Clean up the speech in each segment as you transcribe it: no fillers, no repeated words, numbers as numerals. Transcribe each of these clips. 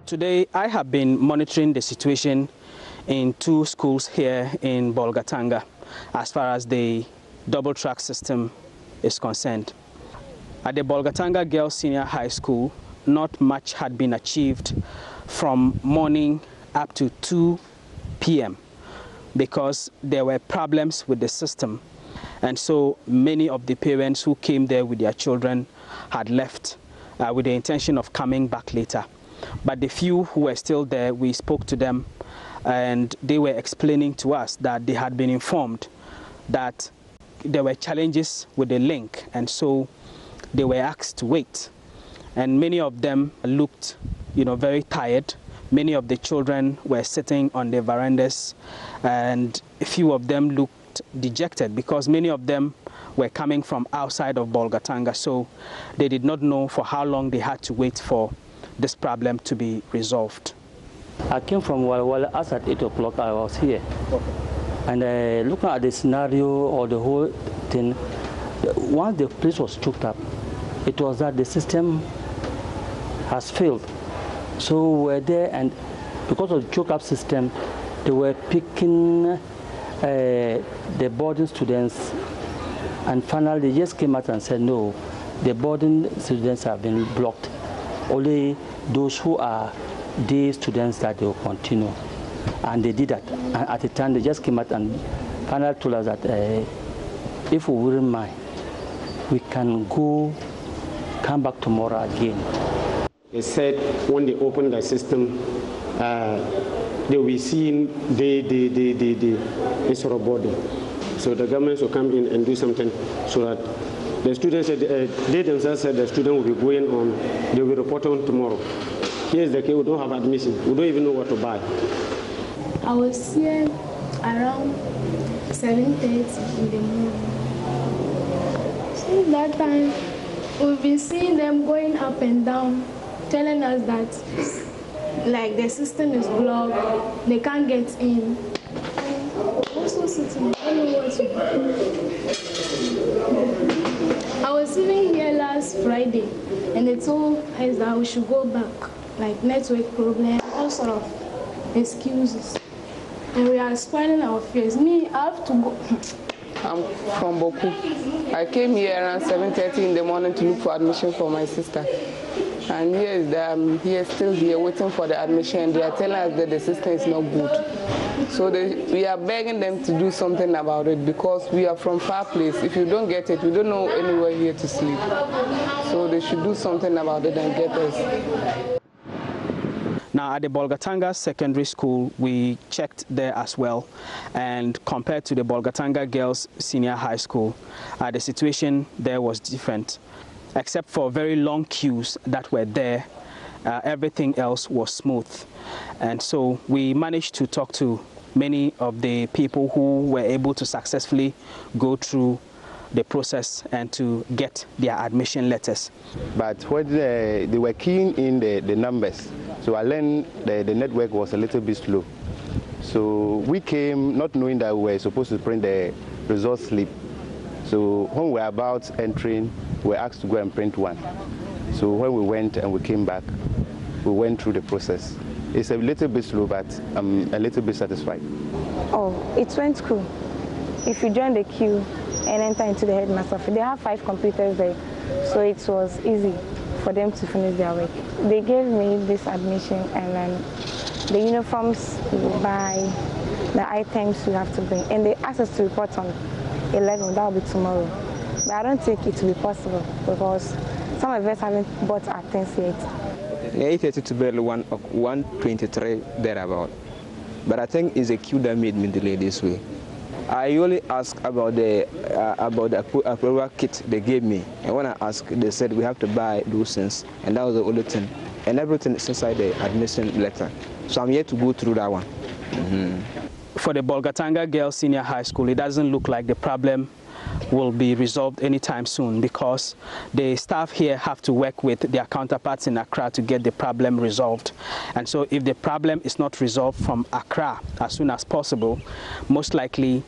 Today, I have been monitoring the situation in 2 schools here in Bolgatanga as far as the double-track system is concerned. At the Bolgatanga Girls Senior High School, not much had been achieved from morning up to 2 p.m. because there were problems with the system. And so many of the parents who came there with their children had left with the intention of coming back later. But the few who were still there, we spoke to them and they were explaining to us that they had been informed that there were challenges with the link, and so they were asked to wait. And many of them looked, very tired. Many of the children were sitting on the verandas, and a few of them looked dejected because many of them were coming from outside of Bolgatanga, so they did not know for how long they had to wait for this problem to be resolved. I came from Walla as at 8 o'clock. I was here. Okay. And looking at the scenario or the whole thing, once the place was choked up, it was that the system has failed. So we're there, and because of the choke-up system, they were picking the boarding students, and finally they just came out and said, no, the boarding students have been blocked. Only those who are day students that they will continue. And they did that. And at the time, they just came out and finally told us that if we wouldn't mind, we can come back tomorrow again. They said when they open the system, they will be seeing instead of boarding. So the government will come in and do something so that the students said, they themselves said the student will be going on, they will report on tomorrow. Here's the case, we don't have admission, we don't even know what to buy. I was here around 7:30 in the morning. Since that time, we've been seeing them going up and down, telling us that like the system is blocked, they can't get in. Also sitting, I don't know what to do. I was even here last Friday, and they told us that we should go back, like network problem, all sort of excuses. And we are spoiling our fears. Me, I have to go. I'm from Boku. I came here around 7:30 in the morning to look for admission for my sister. And I'm still here waiting for the admission. They are telling us that the system is not good. So we are begging them to do something about it because we are from far place. If you don't get it, we don't know anywhere here to sleep. So they should do something about it and get us. Now, at the Bolgatanga Secondary School, we checked there as well. And compared to the Bolgatanga Girls Senior High School, the situation there was different. Except for very long queues that were there, everything else was smooth. And so we managed to talk to many of the people who were able to successfully go through the process and to get their admission letters. But when they were keying in the numbers, so I learned the network was a little bit slow. So we came not knowing that we were supposed to print the result slip. So when we were about entering, we were asked to go and print one. So when we went and we came back, we went through the process. It's a little bit slow, but I'm a little bit satisfied. Oh, it went cool. If you join the queue and enter into the headmaster office, they have 5 computers there, so it was easy for them to finish their work. They gave me this admission, and then the uniforms you buy, the items you have to bring, and they asked us to report on 11, that will be tomorrow. But I don't think it will be possible because some of us haven't bought our things yet. 8:30 to barely 1:23 thereabout. But I think it's a queue that made me delay this way. I only asked about the approval kit they gave me, and when I asked, they said we have to buy those things, and that was the only thing. And everything is inside the admission letter. So I'm yet to go through that one. For the Bolgatanga Girls Senior High School, it doesn't look like the problem will be resolved anytime soon because the staff here have to work with their counterparts in Accra to get the problem resolved. And so if the problem is not resolved from Accra as soon as possible, most likely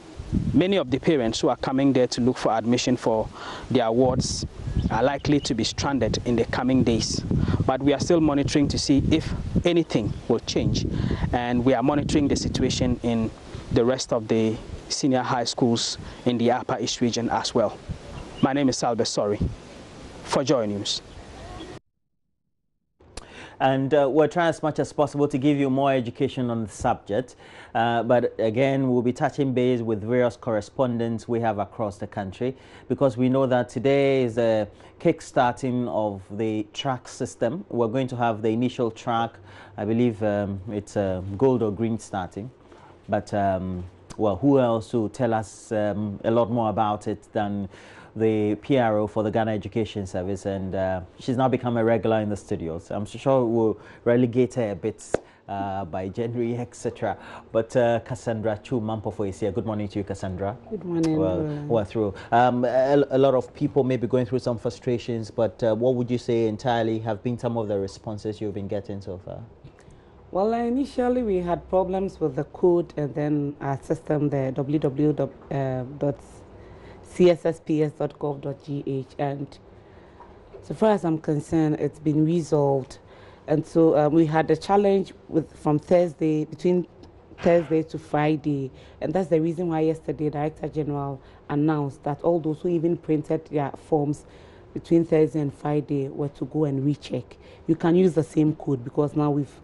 many of the parents who are coming there to look for admission for their wards are likely to be stranded in the coming days. But we are still monitoring to see if anything will change. And we are monitoring the situation in the rest of the senior high schools in the Upper East region as well. My name is Albert Sorry for Joy News. And we're trying as much as possible to give you more education on the subject. But again, we'll be touching base with various correspondents we have across the country, because we know that today is a kick-starting of the track system. We're going to have the initial track. I believe it's gold or green starting. But, well, who else will tell us a lot more about it than the PRO for the Ghana Education Service, and she's now become a regular in the studios. I'm sure we'll relegate her a bit by January, etc. But Cassandra Chu Mampofo is here. Good morning to you, Cassandra. Good morning. Well, we're through. A lot of people may be going through some frustrations, but what would you say entirely have been some of the responses you've been getting so far? Well, initially we had problems with the code, and then our system, the www.cssps.gov.gh, and so far as I'm concerned, it's been resolved. And so we had a challenge from Thursday, between Thursday to Friday, and that's the reason why yesterday Director General announced that all those who even printed their forms between Thursday and Friday were to go and recheck. You can use the same code, because now we've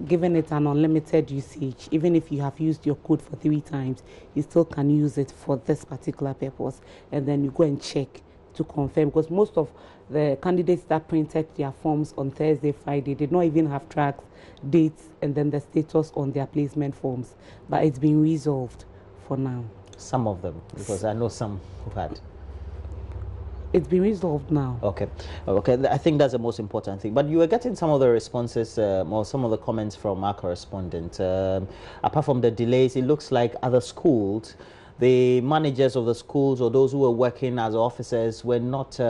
given it an unlimited usage. Even if you have used your code for 3 times, you still can use it for this particular purpose, and then you go and check to confirm, because most of the candidates that printed their forms on Thursday, Friday did not even have tracks, dates, and then the status on their placement forms. But it's been resolved for now. Some of them, because I know some who had. It's been resolved now. Okay. Okay, I think that's the most important thing. But you were getting some of the responses or some of the comments from our correspondent. Apart from the delays, it looks like other schools, the managers of the schools or those who were working as officers were not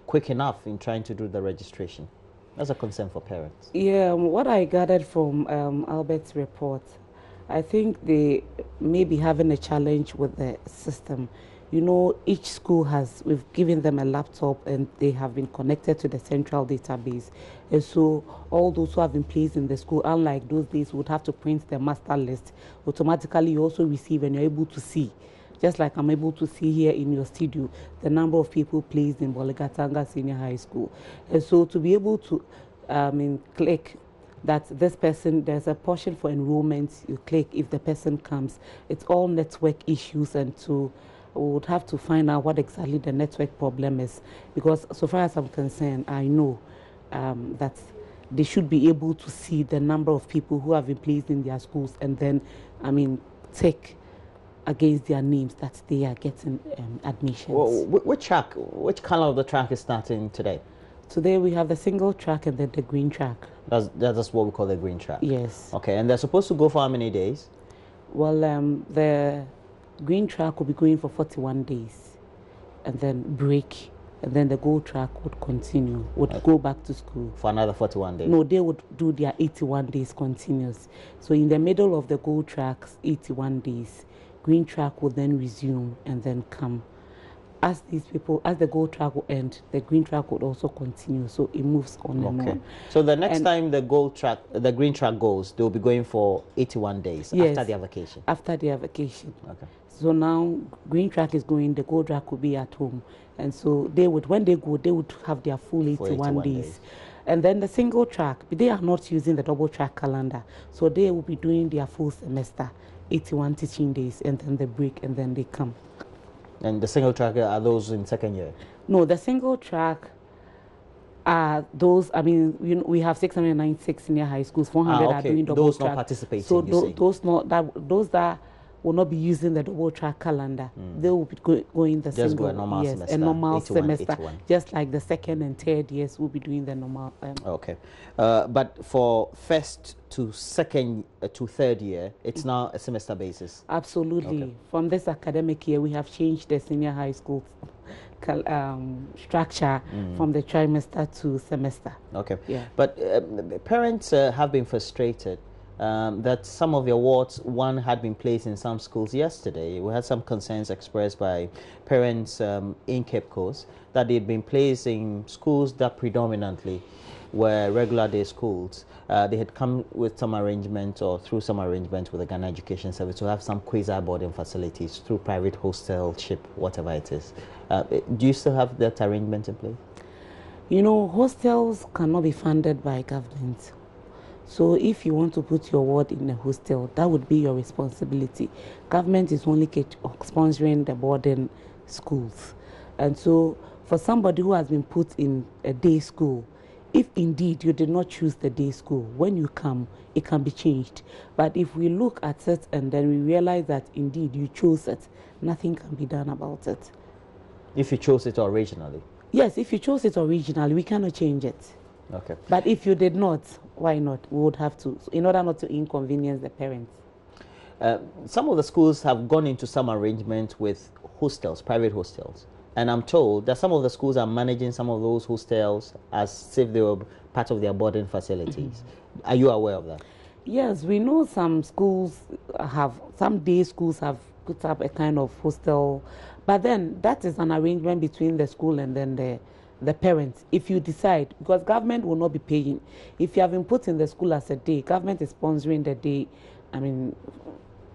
quick enough in trying to do the registration. That's a concern for parents. Yeah, what I gathered from Albert's report, I think they may be having a challenge with the system. You know, each school we've given them a laptop, and they have been connected to the central database. And so all those who have been placed in the school, unlike those days, would have to print the master list. Automatically, you also receive, and you're able to see, just like I'm able to see here in your studio, the number of people placed in Bolgatanga Senior High School. And so to be able to click that this person, there's a portion for enrollment, you click if the person comes. It's all network issues, and we would have to find out what exactly the network problem is, because so far as I'm concerned, I know that they should be able to see the number of people who have been placed in their schools, and then, take against their names that they are getting admissions. Well, which color of the track is starting today? Today we have the single track and then the green track. That's what we call the green track? Yes. Okay, and they're supposed to go for how many days? Well, the green track will be going for 41 days, and then break, and then the gold track would continue, go back to school. For another 41 days? No, they would do their 81 days continuous. So in the middle of the gold track's 81 days, green track will then resume and then come. As the gold track will end, the green track would also continue. So it moves on and on. So the next time the green track goes, they'll be going for 81 days after their vacation? After their vacation. Okay. So now green track is going, the gold track will be at home. And so when they go, they would have their full 81 days. And then the single track, they are not using the double track calendar. So they will be doing their full semester, 81 teaching days, and then they break, and then they come. And the single track, are those in second year? No, the single track are those, we have 696 senior high schools, 400 are doing double track. Those not participating, so those that will not be using the double track calendar. They will be going the just single, go a normal semester. A normal semester. 81. Just like the second and third years will be doing the normal. Okay. But for first to second to third year, it's now a semester basis? Absolutely. Okay. From this academic year, we have changed the senior high school structure from the trimester to semester. Okay. Yeah. But parents have been frustrated that some of the awards, one had been placed in some schools yesterday. We had some concerns expressed by parents in Cape Coast that they'd been placed in schools that predominantly were regular day schools. They had come with some arrangement or through some arrangement with the Ghana Education Service to have some quasi-boarding facilities through private hostelship, whatever it is. Do you still have that arrangement in place? You know, hostels cannot be funded by government. So if you want to put your ward in a hostel, that would be your responsibility. Government is only sponsoring the boarding schools. And so for somebody who has been put in a day school, if indeed you did not choose the day school, when you come, it can be changed. But if we look at it and then we realize that indeed you chose it, nothing can be done about it. If you chose it originally? Yes, if you chose it originally, we cannot change it. Okay. But if you did not, why not? We would have to, in order not to inconvenience the parents. Some of the schools have gone into some arrangement with hostels, private hostels. And I'm told that some of the schools are managing some of those hostels as if they were part of their boarding facilities. Are you aware of that? Yes, we know some schools some day schools have put up a kind of hostel. But then that is an arrangement between the school and then the parents. If you decide, because government will not be paying. If you have been put in the school as a day, government is sponsoring the day,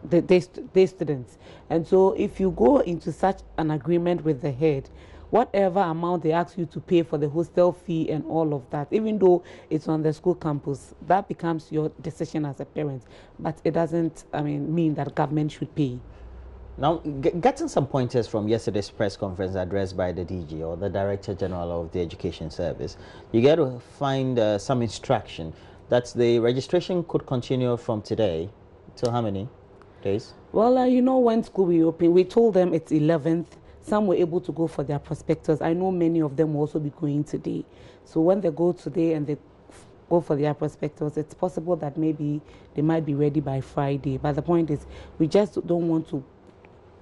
the day students. And so if you go into such an agreement with the head, whatever amount they ask you to pay for the hostel fee and all of that, even though it's on the school campus, that becomes your decision as a parent. But it doesn't mean that government should pay. Now, getting some pointers from yesterday's press conference addressed by the DG, or the Director General of the Education Service, you get to find some instruction that the registration could continue from today till how many days? Well, you know, when school will open, we told them it's 11th. Some were able to go for their prospectus. I know many of them will also be going today. So when they go today and they go for their prospectus, it's possible that maybe they might be ready by Friday. But the point is, we just don't want to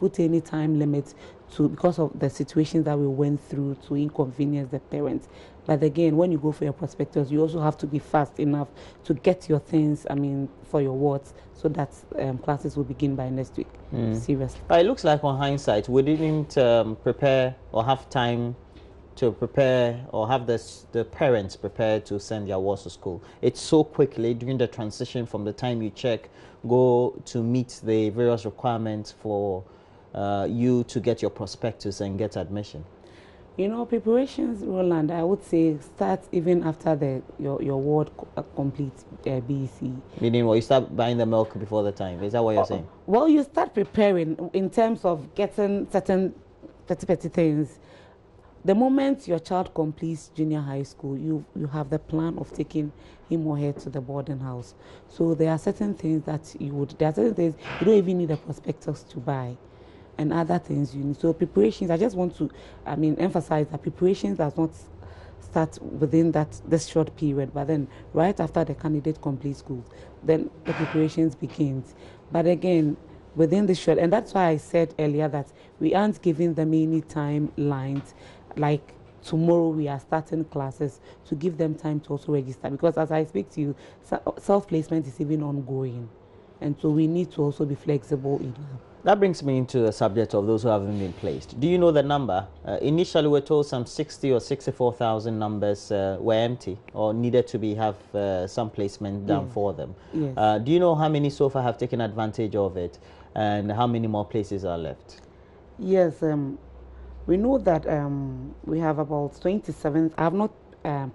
put any time limits because of the situations that we went through to inconvenience the parents. But again, when you go for your prospectus, you also have to be fast enough to get your things, for your wards, so that classes will begin by next week. Seriously. It looks like on hindsight, we didn't prepare or have time to prepare or have the parents prepared to send their wards to school. It's so quickly during the transition from the time you check, go to meet the various requirements for you to get your prospectus and get admission. You know, preparations, Roland, I would say start even after your ward completes BEC. Meaning, well, you start buying the milk before the time. Is that what you're saying? Well, you start preparing in terms of getting certain petty things. The moment your child completes junior high school, you have the plan of taking him or her to the boarding house. So there are certain things that you don't even need a prospectus to buy. And other things you need. So preparations, I just want to emphasize that preparations does not start within this short period, but then right after the candidate completes school, then the preparations begins. But again, within the short, and that's why I said earlier that we aren't giving them any timelines, like tomorrow we are starting classes, to give them time to also register, because as I speak to you, self-placement is even ongoing, and so we need to also be flexible enough. That brings me into the subject of those who haven't been placed. Do you know the number? Initially, we're told some 60 or 64,000 numbers were empty or needed to have some placement done for them. Yes. Do you know how many so far have taken advantage of it, and how many more places are left? Yes, we know that we have about 27. I have not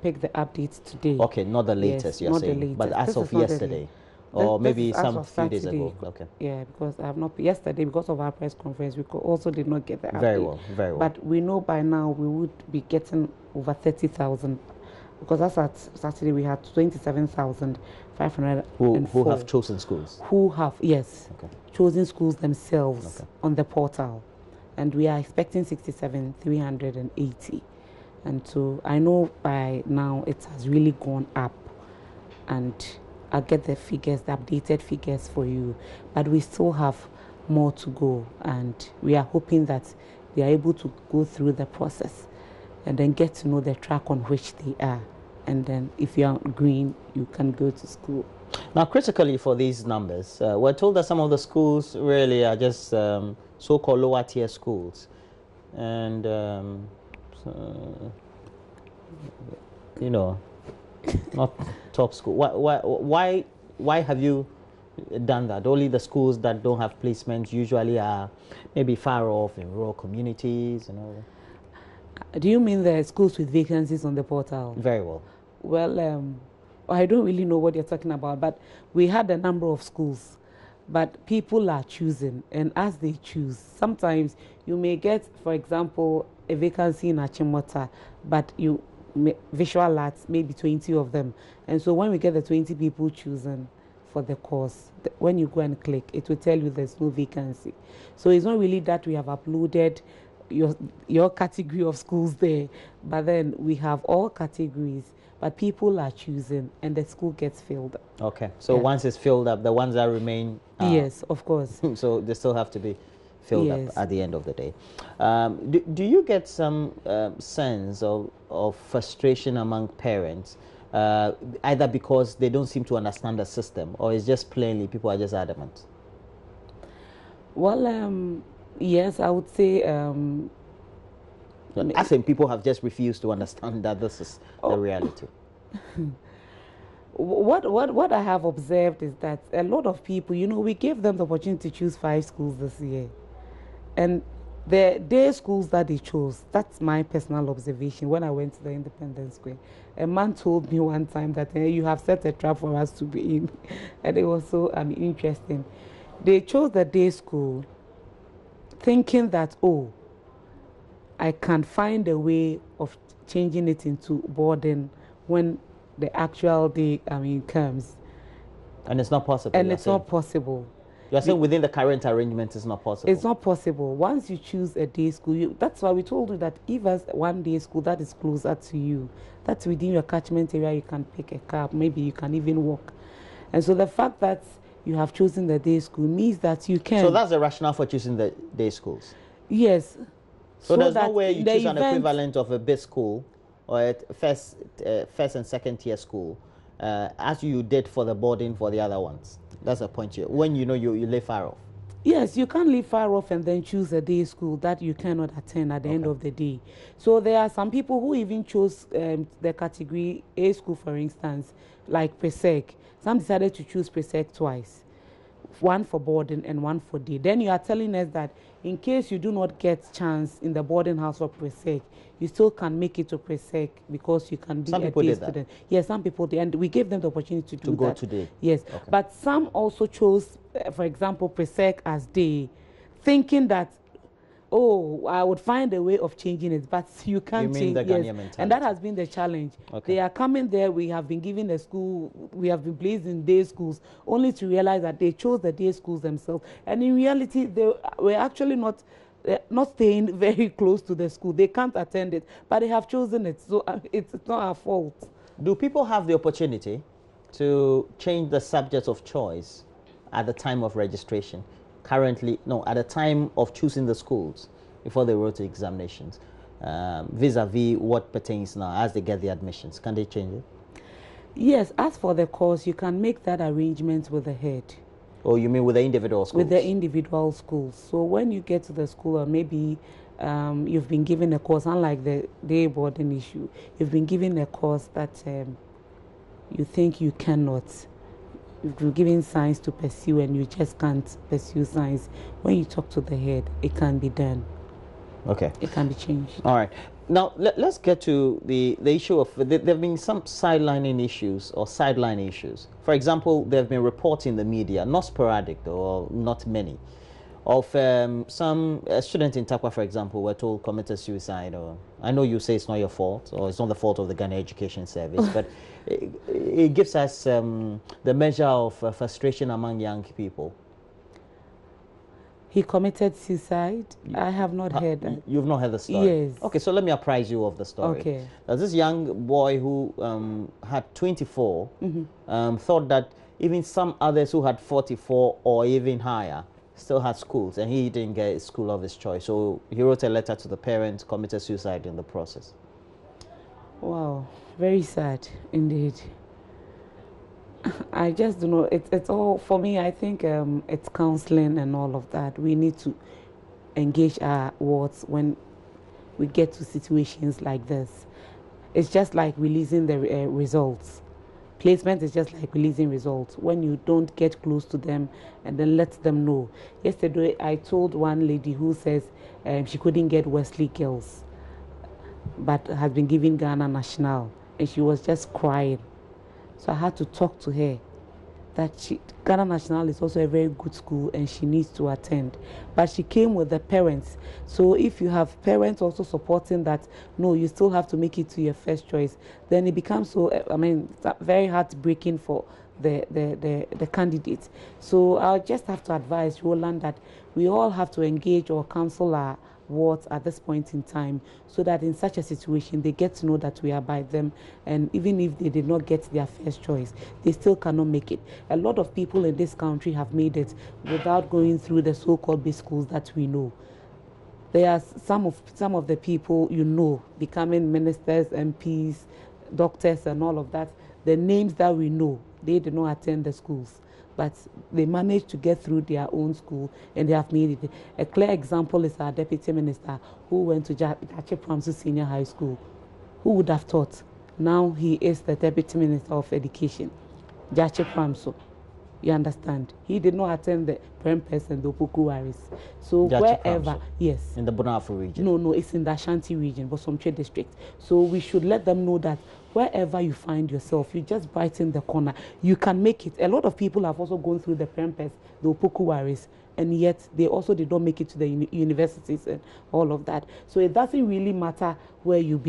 picked the updates today. Okay, not the latest, yes, you're saying, the latest. But as of yesterday. Or maybe some few days ago. Okay. Yeah, because I have not yesterday, because of our press conference, we also did not get the update. Very well, very well. But we know by now we would be getting over 30,000, because as at Saturday we had 27,504 who have chosen schools. Who have chosen schools themselves on the portal, and we are expecting 67,380, and so I know by now it has really gone up, and I'll get the figures, the updated figures for you, but we still have more to go, and we are hoping that they are able to go through the process and then get to know the track on which they are, and then if you're green, you can go to school. Now, critically for these numbers, we're told that some of the schools really are just so-called lower tier schools, and you know, not top school. Why have you done that? Only the schools that don't have placements usually are maybe far off in rural communities and all that. Do you mean the schools with vacancies on the portal? Very well. Well, I don't really know what you're talking about, but we had a number of schools, but people are choosing, and as they choose, sometimes you may get, for example, a vacancy in Achimota, but you visual arts, maybe 20 of them, and so when we get the 20 people choosing for the course, when you go and click, it will tell you there's no vacancy. So it's not really that we have uploaded your category of schools there, but then we have all categories, but people are choosing and the school gets filled up. Okay, so once it's filled up, the ones that remain, yes, of course. So they still have to be filled up at the end of the day. Do you get some sense of frustration among parents, either because they don't seem to understand the system, or it's just plainly people are just adamant? Well, yes, I would say. I think people have just refused to understand that this is the reality. What I have observed is that a lot of people, we gave them the opportunity to choose 5 schools this year, and the day schools that they chose, that's my personal observation. When I went to the Independence Square, a man told me one time that you have set a trap for us to be in, and it was so interesting. They chose the day school thinking that, oh, I can find a way of changing it into boarding when the actual day comes. And it's not possible. And it's not possible. You're saying within the current arrangement it's not possible? It's not possible. Once you choose a day school, that's why we told you that if there's one day school that is closer to you, that's within your catchment area, you can pick a cab, maybe you can even walk. And so the fact that you have chosen the day school means that you can. So that's the rationale for choosing the day schools? Yes. So there's no way you choose an equivalent of a big school or a first and second tier school as you did for the boarding for the other ones. That's the point here. When you live far off. Yes, you can't live far off and then choose a day school that you cannot attend at the end of the day. So there are some people who even chose the category A school, for instance, like Presec. Some decided to choose Presec twice. One for boarding and one for day. Then you are telling us that in case you do not get chance in the boarding house for Presec, you still can make it to Presec because you can be a day student. Yes, some people did, and we gave them the opportunity to go that. Today. Yes, but some also chose, for example, Presec as day, thinking that, oh, I would find a way of changing it, but you can't change it. Yes. And that has been the challenge. They are coming there, we have been given a school, we have been placed in day schools, only to realize that they chose the day schools themselves. And in reality, they were actually not staying very close to the school. They can't attend it, but they have chosen it, so it's not our fault. Do people have the opportunity to change the subject of choice at the time of registration? Currently, no, at the time of choosing the schools before they wrote the examinations, vis-a-vis what pertains now as they get the admissions. Can they change it? Yes, as for the course, you can make that arrangement with the head. Oh, you mean with the individual schools? With the individual schools. So when you get to the school, or maybe you've been given a course, unlike the day boarding issue, you've been given a course that you think you cannot. You've been given science to pursue and you just can't pursue science. When you talk to the head, it can be done. Okay. It can be changed. All right. Now, let's get to the issue of, there have been some sidelining issues or sideline issues. For example, there have been reports in the media, not sporadic though, or not many, of some students in Takwa, for example, were told committed suicide. Or I know you say it's not your fault, or it's not the fault of the Ghana Education Service, but it gives us the measure of frustration among young people. He committed suicide? I have not heard that. You've not heard the story? Yes. Okay, so let me apprise you of the story. Okay. This young boy who had 24 thought that even some others who had 44 or even higher still had schools, and he didn't get a school of his choice. So he wrote a letter to the parents, committed suicide in the process. Wow. Very sad, indeed. I just don't know. It's all, for me, I think it's counseling and all of that. We need to engage our wards when we get to situations like this. It's just like releasing the results. Placement is just like releasing results. When you don't get close to them and then let them know. Yesterday, I told one lady who says she couldn't get Wesley Girls, but has been given Ghana National, and she was just crying. So I had to talk to her that Ghana National is also a very good school and she needs to attend. But she came with the parents. So if you have parents also supporting that, no, you still have to make it to your first choice, then it becomes so, very heartbreaking for the candidates. So I'll just have to advise Roland that we all have to engage or counsel our wards at this point in time, so that in such a situation they get to know that we are by them, and even if they did not get their first choice, they still cannot make it. A lot of people in this country have made it without going through the so-called big schools that we know. There are some of the people you know becoming ministers, MPs, doctors and all of that. The names that we know, they did not attend the schools, but they managed to get through their own school and they have made it. A clear example is our deputy minister who went to Jache Pramso Senior High School. Who would have thought? Now he is the deputy minister of education, Jache Pramso. You understand? He did not attend the Prempes and the Opokuwaris. So Jache wherever, Pramso. yes. In the Bonafo region? No, it's in the Ashanti region, Bosomtwe district. So we should let them know that wherever you find yourself, you just brighten the corner. You can make it. A lot of people have also gone through the Prempes, the Opokuwaris, and yet they also did not make it to the universities and all of that. So it doesn't really matter where you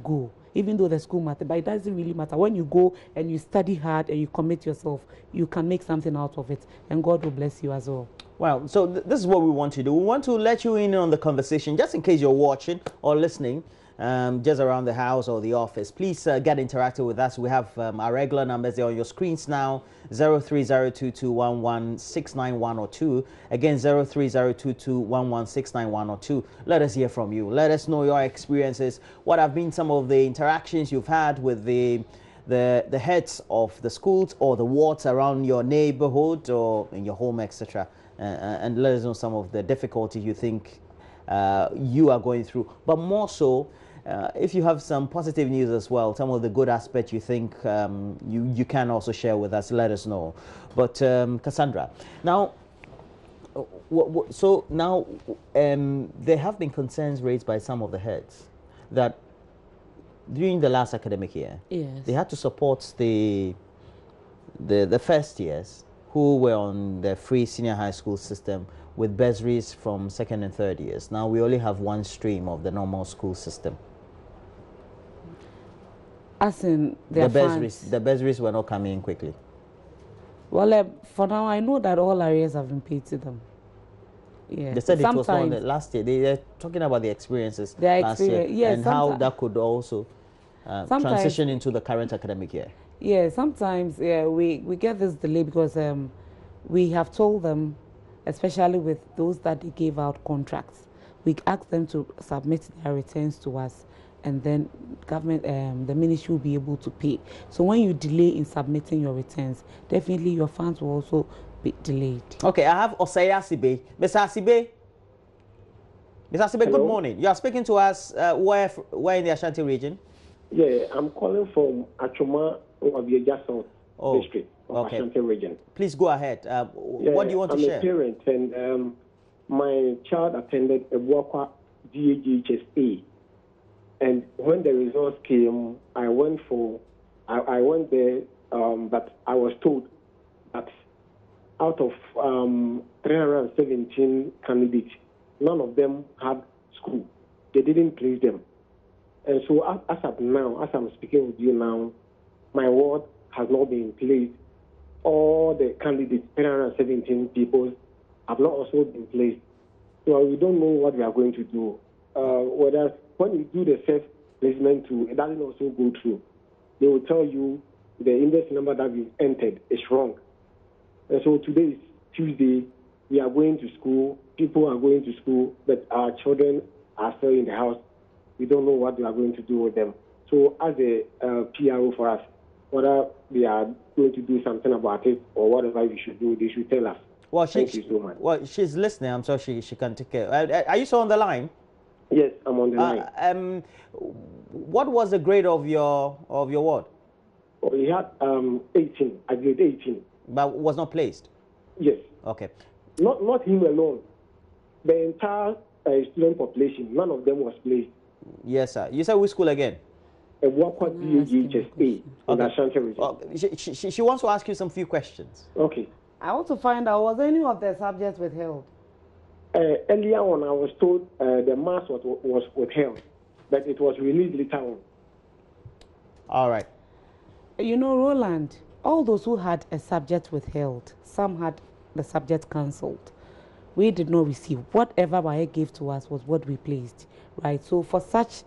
go. Even though the school matters, but it doesn't really matter. When you go and you study hard and you commit yourself, you can make something out of it, and God will bless you as well. Well, so this is what we want to do. We want to let you in on the conversation, just in case you're watching or listening, just around the house or the office. Please get interactive with us. We have our regular numbers there on your screens now, 0302211691 or 2. Again, 0302211691 or 2. Let us hear from you. Let us know your experiences. What have been some of the interactions you've had with the heads of the schools or the wards around your neighborhood or in your home, etc. And let us know some of the difficulties you think you are going through. But more so, if you have some positive news as well, some of the good aspects you think you can also share with us, let us know. But Cassandra, now, there have been concerns raised by some of the heads that during the last academic year, yes, they had to support the first years who were on the free senior high school system with bursaries from second and third years. Now we only have one stream of the normal school system. As in the bursaries were not coming in quickly. Well, for now I know that all arrears have been paid to them. Yeah. They said it was one last year. They're talking about the experiences last year, yes, and how that could also transition into the current academic year. Yeah, sometimes we get this delay because we have told them, especially with those that they gave out contracts, we ask them to submit their returns to us, and then government, the ministry will be able to pay. So when you delay in submitting your returns, definitely your funds will also be delayed. Okay, I have Osei Asibe. Mr. Asibe. Mr. Asibe, good morning. You are speaking to us where in the Ashanti region? Yeah, I'm calling from Achoma Wabieja South district of Ashanti region. Please go ahead. What do you want to share? I'm a parent, and my child attended a Ebuakwa GHSA. And when the results came, I went there, but I was told that out of 317 candidates, none of them had school. They didn't place them. And so as of now, as I'm speaking with you now, my ward has not been placed. All the candidates, 317 people, have not also been placed. So we don't know what we are going to do. Whether when you do the first placement too, it doesn't also go through. They will tell you the index number that we entered is wrong. And so today is Tuesday. We are going to school. People are going to school, but our children are still in the house. We don't know what we are going to do with them. So as a PRO for us, whether we are going to do something about it or whatever we should do, they should tell us. Well, Thank you so much. Well, she's listening. I'm sure she can take care. Are you still on the line? Yes, I'm on the line. What was the grade of your ward? Oh, he had 18. I grade 18. But was not placed? Yes. Okay. Not him alone. The entire student population, none of them was placed. Yes, sir. You said which school again? A Wakwa DHSA in Ashanti region. Oh, she wants to ask you some few questions. Okay. I want to find out, was any of the subjects withheld? Earlier on, I was told the mass was withheld, but it was released later on. All right. You know, Roland, all those who had a subject withheld, some had the subject cancelled. We did not receive. Whatever WAEC gave to us was what we placed, right? So for such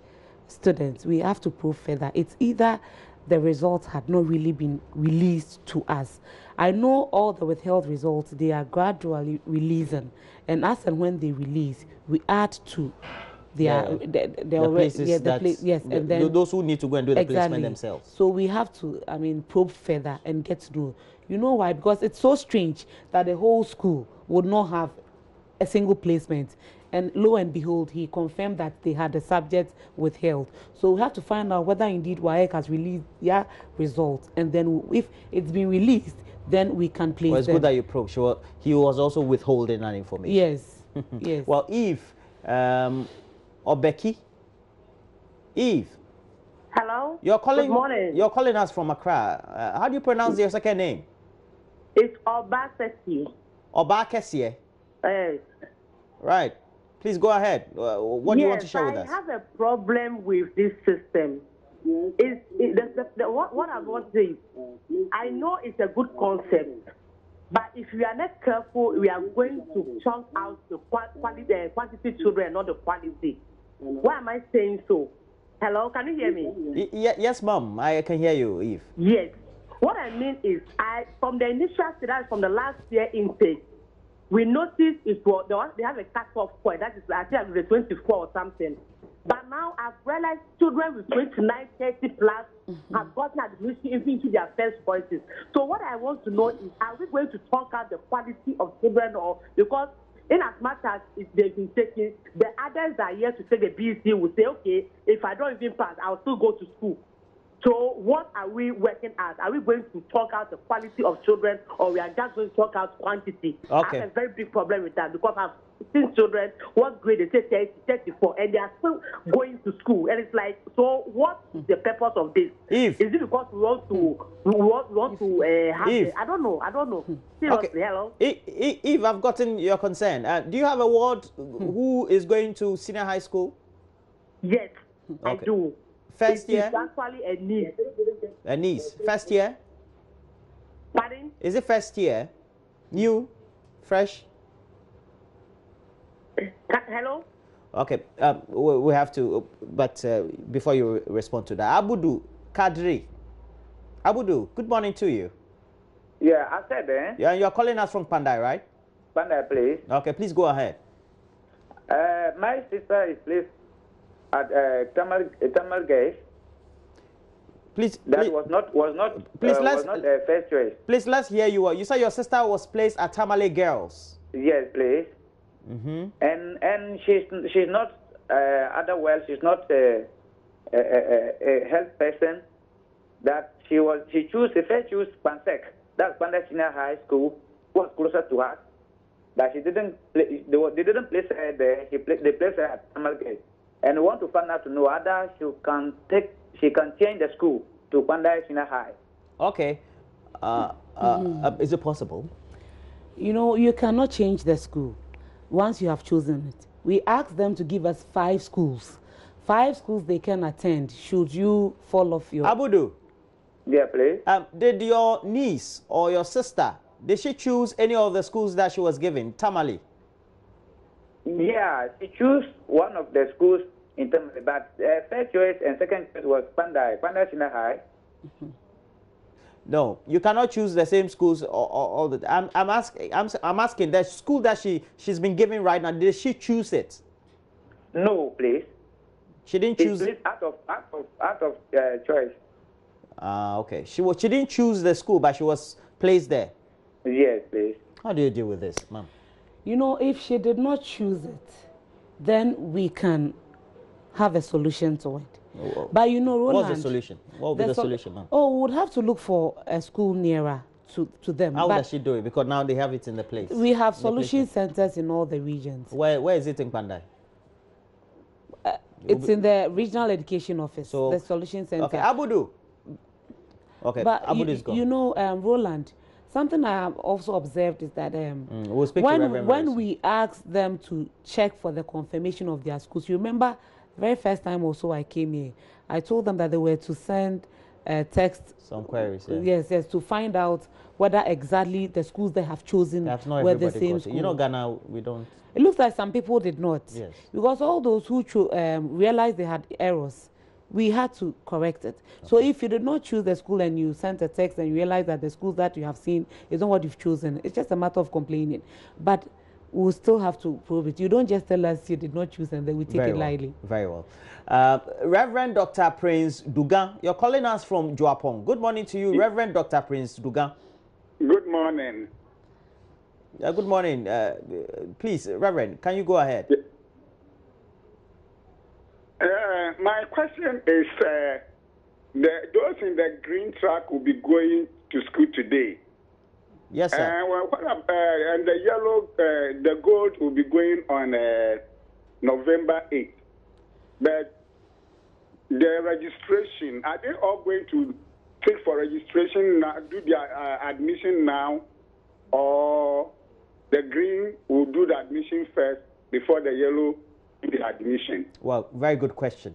students, we have to prove further. It's either the results had not really been released to us. I know all the withheld results, they are gradually releasing. And as and when they release, we add to the places, yes, and then those who need to go and do the placement themselves. So we have to, probe further and get to know. You know why? Because it's so strange that the whole school would not have a single placement. And lo and behold, he confirmed that they had the subject withheld. So we have to find out whether indeed WAEC has released their results. And then if it's been released, then we can place Well, it's good that you probed. Sure, he was also withholding that information. Yes, yes. Well, Eve, or Becky? Eve. Hello? You're calling, Good morning. You're calling us from Accra. How do you pronounce your second name? It's Obakesi. Obakesi? Yes. Right. Please go ahead. What do you want to share with us? I have a problem with this system. What I want to say is, I know it's a good concept, but if we are not careful, we are going to chunk out the quantity children, not the quality. Why am I saying so? Hello, can you hear me? Yes, Mom, I can hear you, Eve. Yes. What I mean is, from the initial study, from the last year intake, we noticed they have a cut-off point. That is, I think, the 24 or something. But now I've realized children with 29, 30 plus have gotten admission even into their first voices. So what I want to know is, are we going to talk out the quality of children, or because in as much as they've been taking, the others are here to take the BC will say, okay, if I don't even pass, I'll still go to school. So what are we working at? Are we going to talk out the quality of children, or we are just going to talk out quantity? Okay. I have a very big problem with that, because I've seen children, what grade they say 30, 34, and they are still going to school. And it's like, so what is the purpose of this? Eve. Is it because we want to have Eve. I don't know. Seriously, okay. Hello? Eve, I've gotten your concern. Do you have a ward who is going to senior high school? Yes, okay. I do. First year? It's actually a niece. A niece. First year? Pardon? Is it first year? New? Fresh? Hello? Okay. We have to, but before you respond to that, Abudu Kadri. Abudu, good morning to you. Yeah, I said Yeah, you're calling us from Pandai, right? Pandai, please. Okay, please go ahead. My sister is placed at Tamal Gate. Please. That was not a first choice. Please, let's hear you. You said your sister was placed at Tamale Girls. Yes, please. And she's not otherwise. She's not a health person. That she first chose Pansek. That's Pandai Senior High School, was closer to us. That she didn't. They didn't place her there. They placed her at Tamal Gate. And we want to find out to know whether she can change the school to Pandai Senior High. Okay. Is it possible? You know, you cannot change the school once you have chosen it. We asked them to give us 5 schools. 5 schools they can attend should you fall off your... Abudu. Yeah, please. Did your niece or your sister, did she choose any of the schools that she was given? Tamale? Yeah, she chose one of the schools in Tamale, but first choice and second choice was Pandai Senior High. No, you cannot choose the same schools all the time. I'm asking the school that she's been given right now, did she choose it? No, please. She didn't choose. Out of choice. Okay. She didn't choose the school, but she was placed there. Yes, please. How do you deal with this, ma'am? You know, if she did not choose it, then we can have a solution to it. Oh, but you know, Roland, what's the solution? What would be the solution, ma'am? Oh, we would have to look for a school nearer to them. How does she do it? Because now they have it in the place. We have solution centers in all the regions. Where is it in Pandai? It's in the regional education office, so, the solution center. Okay, Abudu. Okay, but Abudu is gone. You know, Roland, something I have also observed is that we'll speak when we ask them to check for the confirmation of their schools, you remember the very first time also I came here, I told them that they were to send text. Some queries, yeah. Yes, to find out whether exactly the schools they have chosen were the same school. You know, Ghana, we don't. It looks like some people did not. Yes. Because all those who realized they had errors, we had to correct it. Okay. So if you did not choose the school and you sent a text and you realize that the schools that you have seen is not what you've chosen, it's just a matter of complaining. But we'll still have to prove it. You don't just tell us you did not choose and then we take it lightly. Very well. Reverend Dr. Prince Dugan, you're calling us from Joapong. Good morning to you, Reverend Dr. Prince Dugan. Good morning. Good morning. Please, Reverend, can you go ahead? My question is, those in the green track will be going to school today. Yes, sir. And the yellow, the gold will be going on November 8th. But the registration, are they all going to take for registration now, do their admission now, or the green will do the admission first before the yellow do the admission? Well, very good question.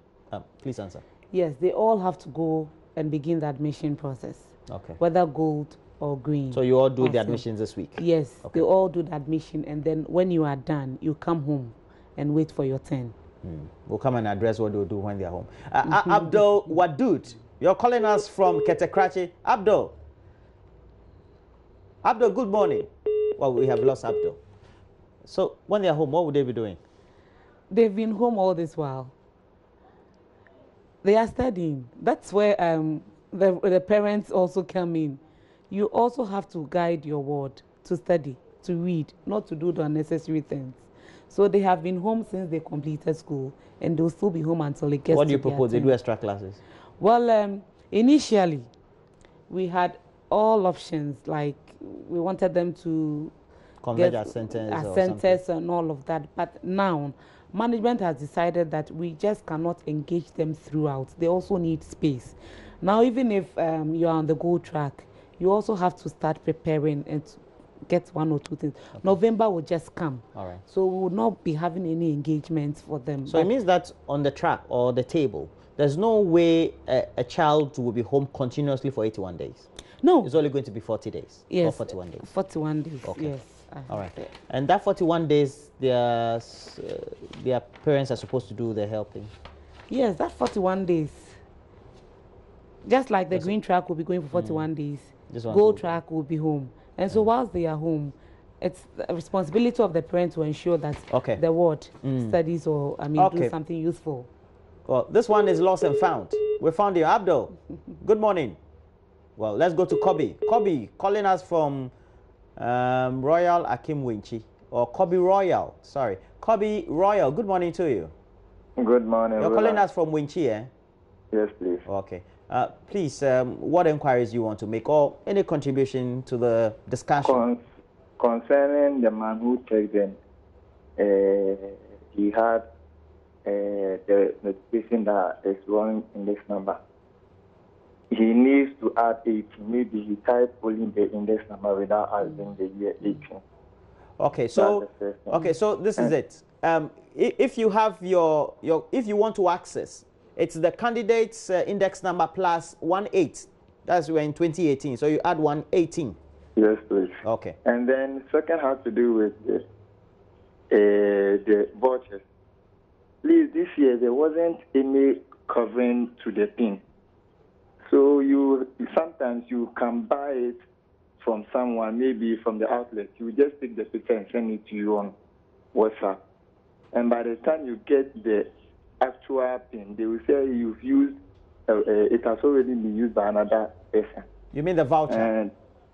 Please answer. Yes, they all have to go and begin the admission process. Okay. Whether gold or green. So you all do the admissions this week? Yes, okay. They all do the admission, and then when you are done, you come home and wait for your turn. We'll come and address what they'll do when they're home. Abdul Wadud, you're calling us from Ketekrachi. Abdul, good morning. Well, we have lost Abdul. So when they're home, what would they be doing? They've been home all this while. They are studying. That's where the parents also come in. You also have to guide your ward to study, to read, not to do the unnecessary things. So they have been home since they completed school, and they'll still be home until it gets. What do you propose? They do extra classes? Well, initially, we had all options. Like we wanted them to converge our centers and all of that. But now, management has decided that we just cannot engage them throughout. They also need space. Now, even if you are on the goal track, you also have to start preparing and get one or two things. Okay. November will just come. All right. So we will not be having any engagements for them. So it means that on the track or the table, there's no way a child will be home continuously for 81 days. No. It's only going to be 40 days. Yes. Or 41 days. 41 days, okay. Yes. All right. And that 41 days, their parents are supposed to do the helping? Yes, that 41 days. Just like the green track will be going for 41 days, gold track will be home. And so whilst they are home, it's the responsibility of the parent to ensure that the ward studies or, do something useful. Well, this one is lost and found. We found you. Abdul, good morning. Well, let's go to Kobe. Kobe, calling us from Royal Akim Winchi, or Kobe Royal, sorry. Kobe Royal, good morning to you. Good morning. You're calling us from Winchi, eh? Yes, please. Okay. Please, what inquiries you want to make or any contribution to the discussion? Concerning the man who checked in, he had the notification that is wrong index number. He needs to add 18. Maybe he typed only the index number without adding the year 18. Okay, so this is it. If you have if you want to access, it's the candidate's index number plus 18. That's when in 2018. So you add 118. Yes, please. Okay. And then second has to do with the vouchers. Please, this year there wasn't any covering to the pin. So sometimes you can buy it from someone, maybe from the outlet. You just take the picture and send it to you on WhatsApp. And by the time you get the actual PIN. They will say you've used, it has already been used by another person. You mean the voucher? And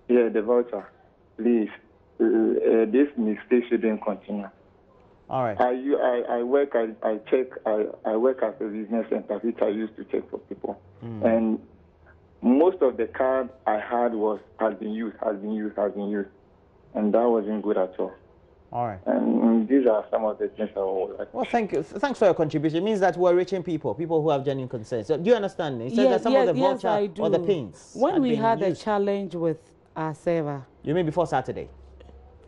yeah, the voucher. Please, this mistake shouldn't continue. All right. I work as a business center, which I used to check for people. And most of the card I had has been used. And that wasn't good at all. All right. And these are some of the things I would like. Well, thank you. Thanks for your contribution. It means that we're reaching people who have genuine concerns. So do you understand? It says that some of the voucher or the pins. When we had a challenge with our server. You mean before Saturday?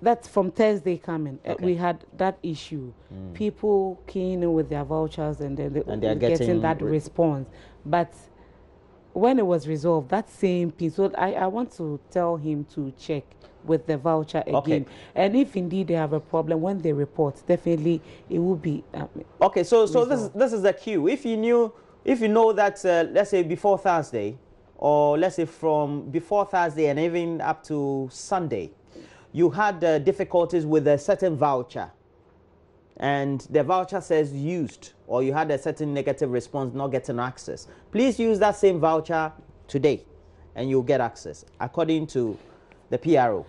That's from Thursday coming. Okay. We had that issue. People keying in with their vouchers and then they're getting that response. But when it was resolved, that same pin. So I want to tell him to check with the voucher again. Okay. And if indeed they have a problem, when they report, definitely it will be okay, so this is the queue. If you know that let's say before Thursday, or let's say from before Thursday and even up to Sunday, you had difficulties with a certain voucher and the voucher says used, or you had a certain negative response, not getting access, please use that same voucher today and you'll get access according to the PRO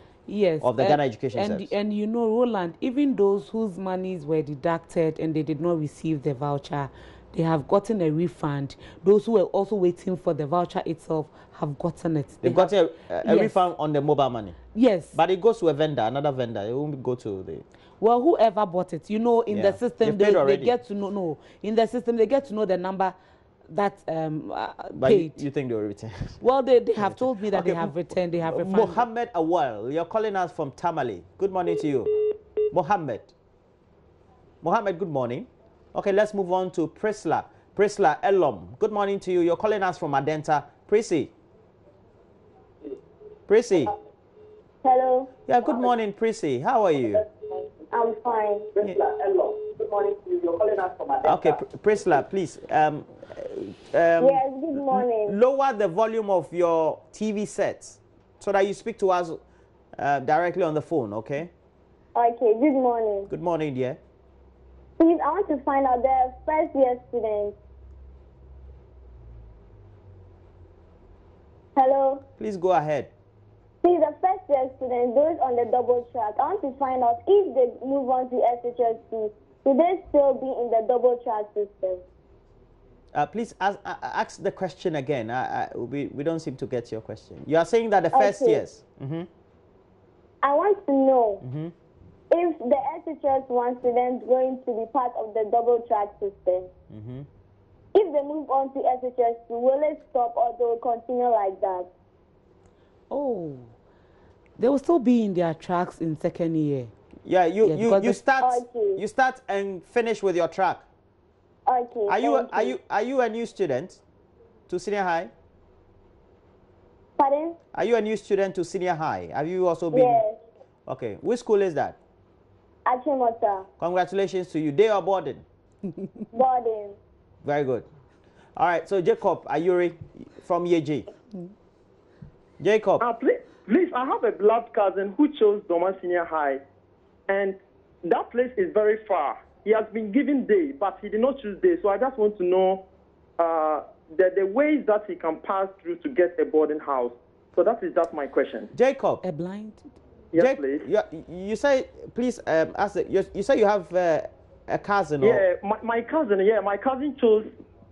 of the Ghana Education Service. And you know, Roland, even those whose monies were deducted and they did not receive the voucher, they have gotten a refund. Those who were also waiting for the voucher itself have gotten it. They've got a refund on the mobile money. Yes. But it goes to a vendor, another vendor. It won't go to the... Well, whoever bought it, you know, in the system, they get to know. No, in the system, they get to know the number that but paid. You think they will return? Well, they have told me that they have returned. They have refunded. Mohammed Awal, you're calling us from Tamale. Good morning to you. Mohammed, good morning. Okay, let's move on to Prisla. Prisla Elom, good morning to you. You're calling us from Adenta. Prissy. Hello. Yeah, good morning, Prissy. How are you? I'm fine. Prisla Elom, good morning to you. You're calling us from Adenta. Okay, Prisla, please. Yes, good morning. Lower the volume of your TV sets so that you speak to us directly on the phone, okay? Okay, good morning. Good morning, dear. Please, I want to find out the first year students. Hello? Please go ahead. Please, the first year students, those on the double track, I want to find out if they move on to SHS2, will they still be in the double track system? Please ask the question again. We don't seem to get your question. You are saying that the first years. I want to know if the SHS1 students going to be part of the double track system. If they move on to SHS2, will it stop or they will continue like that? Oh, they will still be in their tracks in second year. Yeah, you start and finish with your track. Okay. Are you a new student to senior high? Pardon? Are you a new student to senior high? Have you also been? Yes. Okay. Which school is that? Achimota. Congratulations to you. Day or boarding? Boarding. Very good. All right. So Jacob Ayuri from Yeji. Jacob. Please, I have a blood cousin who chose Doma Senior High, and that place is very far. He has been given day, but he did not choose day. So I just want to know the ways that he can pass through to get a boarding house. So that is just my question. Jacob. A blind? Yes, please. You say, please, you say you have a cousin? Yeah, my cousin chose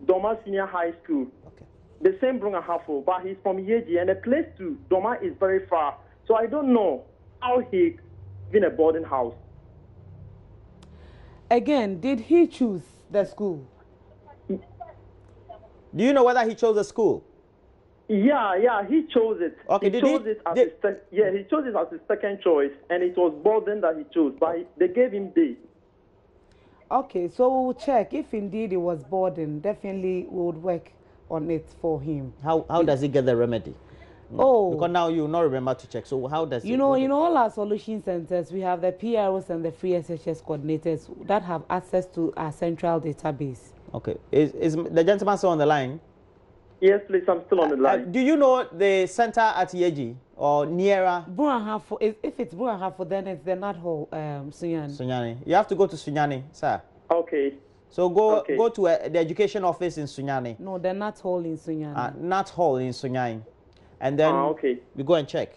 Doma Senior High School. Okay. The same Brunga Hafo, but he's from Yeji, and the place to Doma is very far. So I don't know how he in a boarding house. Again, did he choose the school? Do you know whether he chose the school? Yeah, he chose it. Okay, he chose it as his second choice, and it was boarding that he chose, but they gave him day. Okay, so we'll check if indeed it was boarding. Definitely we would work on it for him. How does he get the remedy? Oh, because now you not remember to check. So how does in all our solution centers we have the PROs and the free SHS coordinators that have access to our central database. Okay, is the gentleman still on the line? Yes, please. I'm still on the line. Do you know the center at Yeji or nearer? Buahafo. If it's Buahafo, then it's the Nathol Sunyani. Sunyani. You have to go to Sunyani, sir. Okay. So go to the education office in Sunyani. No, the Nat Hall in Sunyani. Nat Hall in Sunyani. And then we go and check.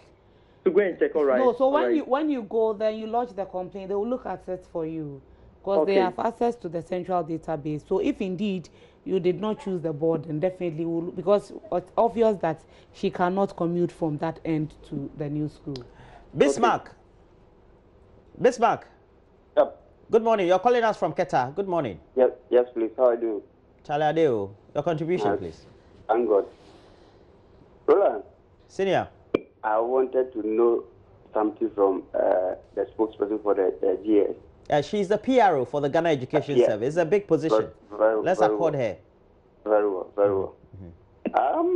To go and check, all right. No, so when you go there, you lodge the complaint, they will look at it for you. Because they have access to the central database. So if indeed you did not choose the board, then definitely will, because it's obvious that she cannot commute from that end to the new school. Bismarck. Bismarck. Yep. Good morning. You're calling us from Keta. Good morning. Yes, please. How are you doing? Charlie Adeo. Your contribution, please. Thank God. Roland. Senior. I wanted to know something from the spokesperson for the GS. She's the PRO for the Ghana Education Service. It's a big position. Let's accord her. Very well, very well.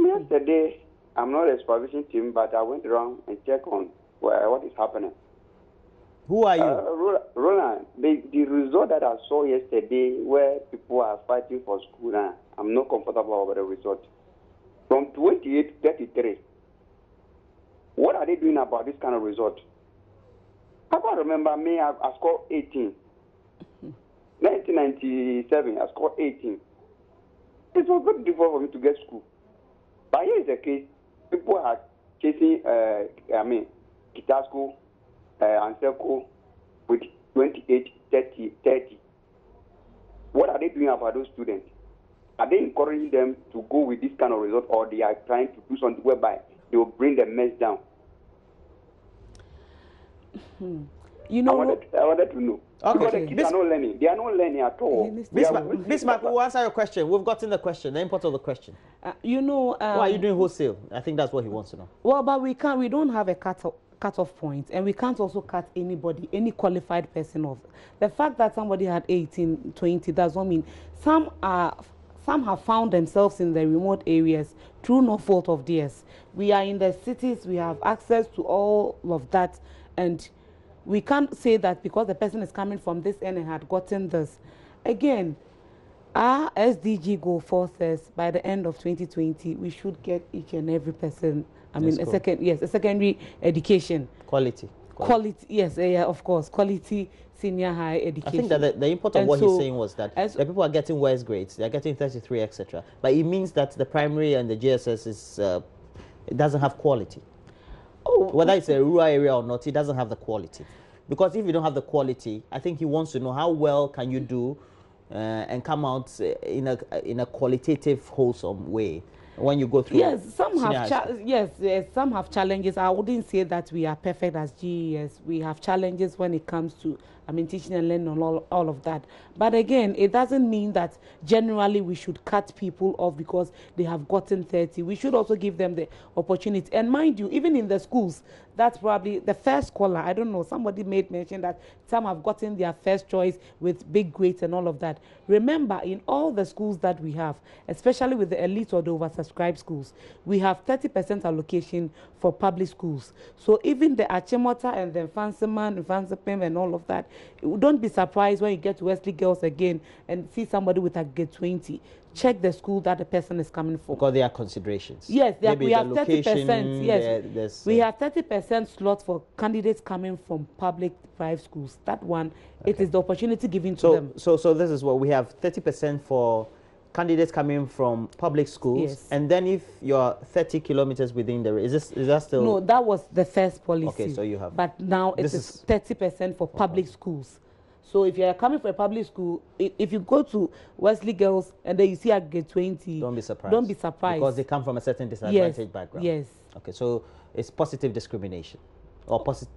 Yesterday, I'm not a supervision team, but I went around and checked on what is happening. Who are you? Roland, the result that I saw yesterday where people are fighting for school, I'm not comfortable about the result. From 28 to 33, what are they doing about this kind of result? I can't remember me, I scored 18. 1997, I scored 18. It was very difficult for me to get school. But here is the case. People are chasing, guitar school, and circle with 28, 30. What are they doing about those students? Are they encouraging them to go with this kind of result, or they are trying to do something whereby they will bring the mess down? You know, I wanted to know. Because the kids are not learning. They are not learning at all. Bismarck, we'll answer your question. We've gotten the question, the import of the question. Why are you doing wholesale? I think that's what he wants to know. Well, but we don't have a cut-off point, and we can't also cut anybody, any qualified person off. The fact that somebody had 18, 20 does not mean some have found themselves in the remote areas through no fault of theirs. We are in the cities, we have access to all of that, and we can't say that because the person is coming from this end and had gotten this. Again, our SDG goal forces by the end of 2020, we should get each and every person, a secondary education. Quality, yes, of course, quality senior high education. I think that the import of what he's saying was that the people are getting worse grades, they're getting 33, etc. But it means that the primary and the GSS it doesn't have quality. Whether it's a rural area or not, it doesn't have the quality. Because if you don't have the quality, I think he wants to know how well can you do and come out in a qualitative, wholesome way when you go through. Yes, some have challenges. I wouldn't say that we are perfect as GES. We have challenges when it comes to teaching and learning and all of that. But again, it doesn't mean that generally we should cut people off because they have gotten 30. We should also give them the opportunity. And mind you, even in the schools, that's probably the first caller. I don't know, somebody made mention that some have gotten their first choice with big grades and all of that. Remember, in all the schools that we have, especially with the elite or the oversubscribed schools, we have 30% allocation for public schools. So even the Achimota and the Fanseman, Fansepem and all of that, don't be surprised when you get to Wesley Girls again and see somebody with a grade 20. Check the school that the person is coming from. Because there are considerations. Yes, we have 30%. Yes, we have 30% slots for candidates coming from public private schools. That one, it is the opportunity given to them. So this is what we have: 30% for candidates coming from public schools. Yes. And then if you're 30 kilometers within the is that still? No, that was the first policy. Okay, so you have. But now it is 30% for public schools. So if you're coming from a public school, if you go to Wesley Girls and then you see a grade 20, don't be surprised. Don't be surprised. Because they come from a certain disadvantaged background. Yes. Okay, so it's positive discrimination or positive.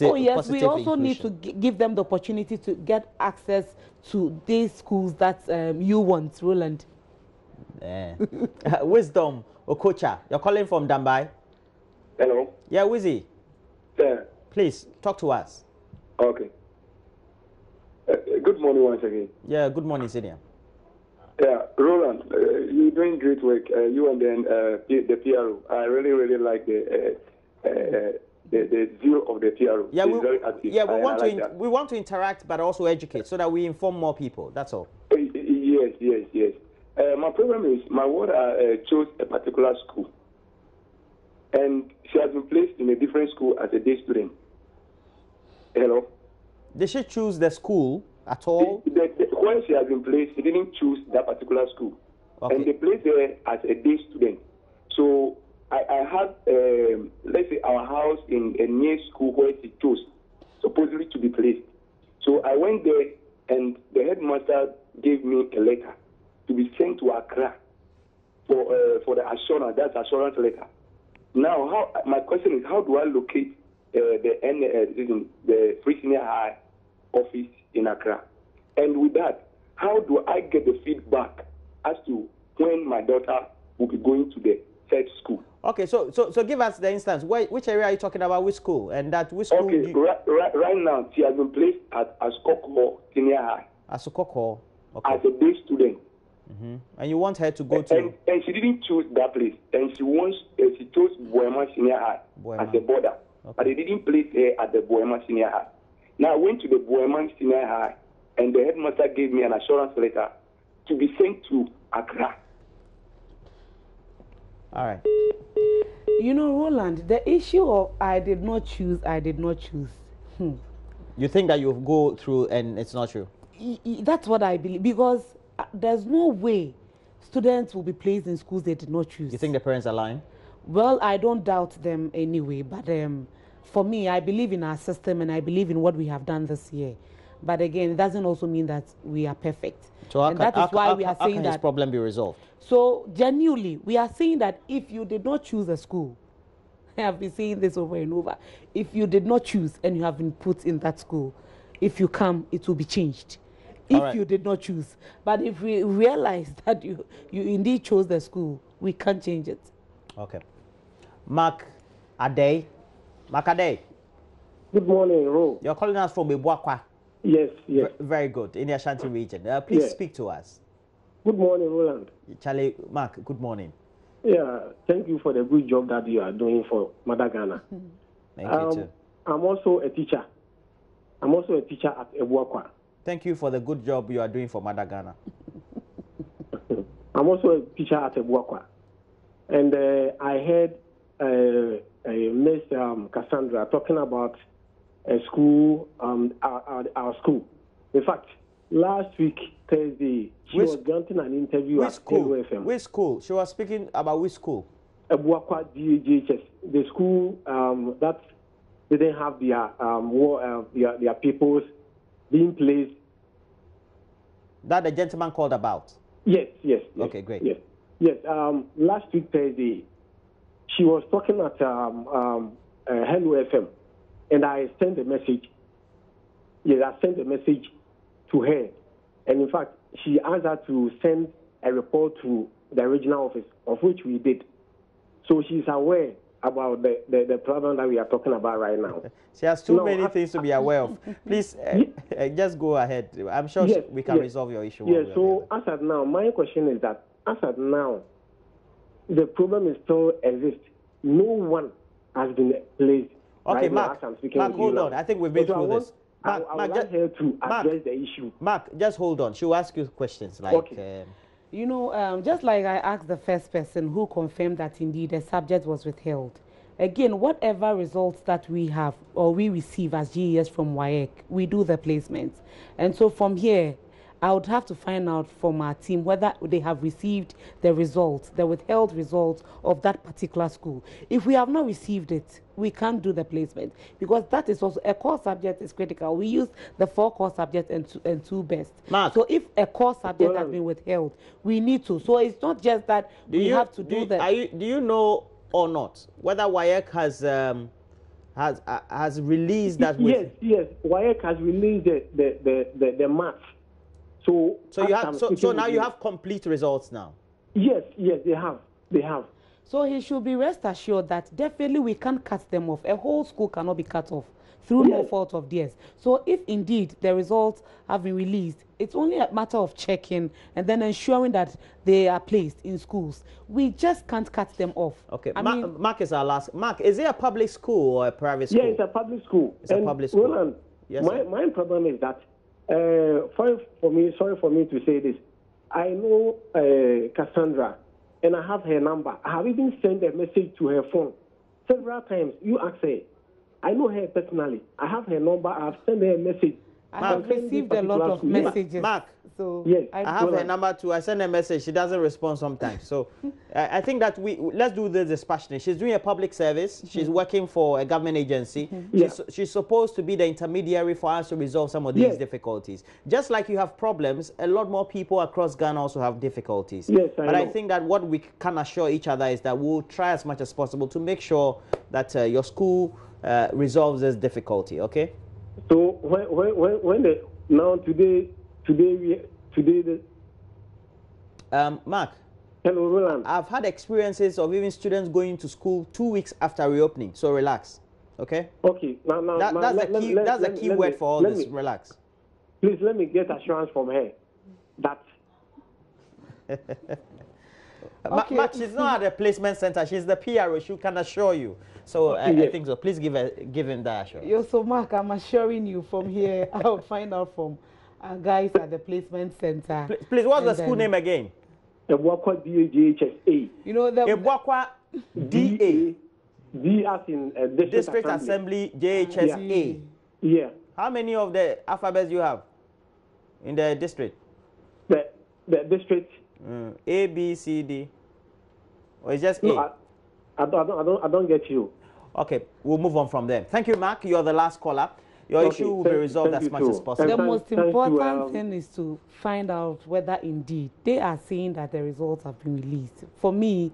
Oh yes, we also need to give them the opportunity to get access to these schools that you want, Roland. Wisdom Okocha, you're calling from Dambai. Hello. Yeah, Wizzy. Yeah. Please talk to us. Okay. Good morning once again. Yeah, good morning, Senior. Yeah, Roland, you're doing great work. You and then the PRO. I really like the zeal of the PRO. Yeah, very active. Yeah, we want to interact, but also educate, so that we inform more people. That's all. Yes. My problem is my daughter chose a particular school, and she has been placed in a different school as a day student. Hello. Did she choose the school at all? where she has been placed, she didn't choose that particular school. Okay. And they placed her as a day student. So I had, let's say, our house in a near school where she chose, supposedly to be placed. So I went there, and the headmaster gave me a letter to be sent to Accra for the assurance. That's assurance letter. Now, my question is, how do I locate the Free Senior High office in Accra? And with that, how do I get the feedback as to when my daughter will be going to the third school? Okay, so give us the instance. Which area are you talking about? Which school? And that which school? Okay, right now she has been placed at Asukoko Senior High. Asukoko, okay. As a day student. And you want her to go to? And she didn't choose that place. And she chose Boema Senior High as a border. Okay. But they didn't place her at the Boema Senior High. Now I went to the Boema Senior High, and the headmaster gave me an assurance letter to be sent to Accra. All right. You know, Roland, the issue of I did not choose. You think that you go through and it's not true? That's what I believe, because there's no way students will be placed in schools they did not choose. You think the parents are lying? Well, I don't doubt them anyway, but for me, I believe in our system and I believe in what we have done this year. But again, it doesn't also mean that we are perfect. So and that is why we are saying that this problem be resolved. So genuinely, we are saying that if you did not choose a school, I have been saying this over and over, if you did not choose and you have been put in that school, if you come, it will be changed. If you did not choose. But if we realize that you indeed chose the school, we can't change it. Okay. Mark Ade. Mark Ade. Good morning, Ro. You're calling us from Ibuakwa. Yes, yes. Very good, in the Ashanti region. Please speak to us. Good morning, Roland. Charlie, Mark, good morning. Yeah, thank you for the good job that you are doing for Mother Ghana. Thank you, too. I'm also a teacher. I'm also a teacher at Ibuakwa. Thank you for the good job you are doing for Mother Ghana. I'm also a teacher at Ibuakwa. And I heard Miss Cassandra talking about a school, our school. In fact, last week, Thursday, she was granting an interview at KOFM. Which school? She was speaking about which school? Ibuakwa DHS, the school that didn't have their peoples being placed. That the gentleman called about? Yes. Okay, great. Yes. Last week, Thursday, she was talking at Hello FM, and I sent a message. Yes, I sent a message to her. And in fact, she asked her to send a report to the regional office, of which we did. So she's aware about the problem that we are talking about right now. She has too many things to be aware of. Please, just go ahead. I'm sure we can resolve your issue. Yes, so as of now, my question is that, as of now, the problem is still exists. No one has been placed. Okay, right Mark, hold on. I think we've been through this. I would like her to address the issue. Mark, just hold on. She'll ask you questions like... Okay. You know, just like I asked the first person who confirmed that indeed the subject was withheld. Again, whatever results that we have or we receive as GES from WAEC, we do the placements. And so from here, I would have to find out from our team whether they have received the results, the withheld results of that particular school. If we have not received it, we can't do the placement, because that is also a core subject is critical. We use the 4 core subjects and 2 best. Mark, so if a core subject has been withheld, we need to. So it's not just that we have to do that. Do you know or not whether WAEC has released that? Yes. WAEC has released the maths. So now you have complete results now. Yes, they have. So he should be rest assured that definitely we can't cut them off. A whole school cannot be cut off through no fault of theirs. So if indeed the results have been released, it's only a matter of checking and then ensuring that they are placed in schools. We just can't cut them off. Okay, Mark is our last. Mark, is it a public school or a private school? Yeah, it's a public school. It's a public school. Roland, yes, my problem is that, sorry for me to say this, I know Cassandra, and I have her number. I have even sent a message to her phone several times. You ask her. I know her personally. I have her number. I have sent her a message I have received a lot of messages. Mark, so yes, I have her number too. I send a message. She doesn't respond sometimes. So I think that let's do this dispassionately. She's doing a public service. She's working for a government agency. She's supposed to be the intermediary for us to resolve some of these difficulties. Just like you have problems, a lot more people across Ghana also have difficulties. Yes, I think that what we can assure each other is that we'll try as much as possible to make sure that your school resolves this difficulty. Okay. So Mark. Hello, Roland. I've had experiences of even students going to school 2 weeks after reopening. So relax, okay? Okay. That's the key word for all this. Relax. Please let me get assurance from her that. Mark, she's not at the placement center. She's the PRO. She can assure you. So I think so. Please give him that assurance. So Mark, I'm assuring you from here. I'll find out from guys at the placement center. Please, what's the school name again? Ebuakwa DHSA. You know the Ebuakwa DA. D as in District Assembly JHSA. Yeah. How many of the alphabets you have in the district? The district. A, B, C, D. Or it's just no, A? I don't get you. Okay, we'll move on from there. Thank you, Mark. You're the last caller. Your issue will be resolved as much as possible. The most important thing is to find out whether indeed they are saying that the results have been released. For me,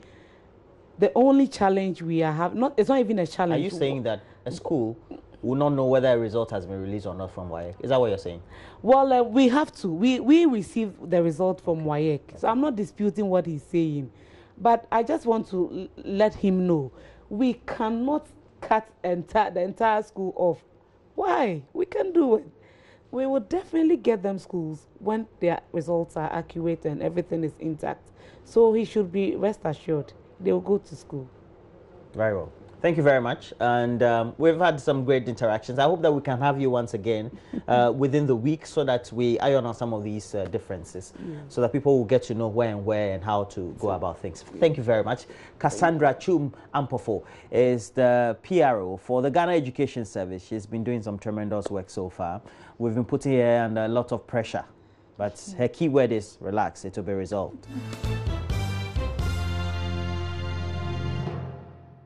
the only challenge we are having, it's not even a challenge. Are you saying that a school will not know whether a result has been released or not from WAEC? Is that what you're saying? Well, we have to. We received the result from WAEC. So I'm not disputing what he's saying. But I just want to let him know we cannot cut the entire school off. Why? We can do it. We will definitely get them schools when their results are accurate and everything is intact. So he should be rest assured they will go to school. Very well. Thank you very much. And we've had some great interactions. I hope that we can have you once again within the week so that we iron out some of these differences, so that people will get to know where and how to go about things. Thank you very much. Cassandra Chum Ampofo is the PRO for the Ghana Education Service. She's been doing some tremendous work so far. We've been putting her under a lot of pressure, but her key word is relax. It will be resolved.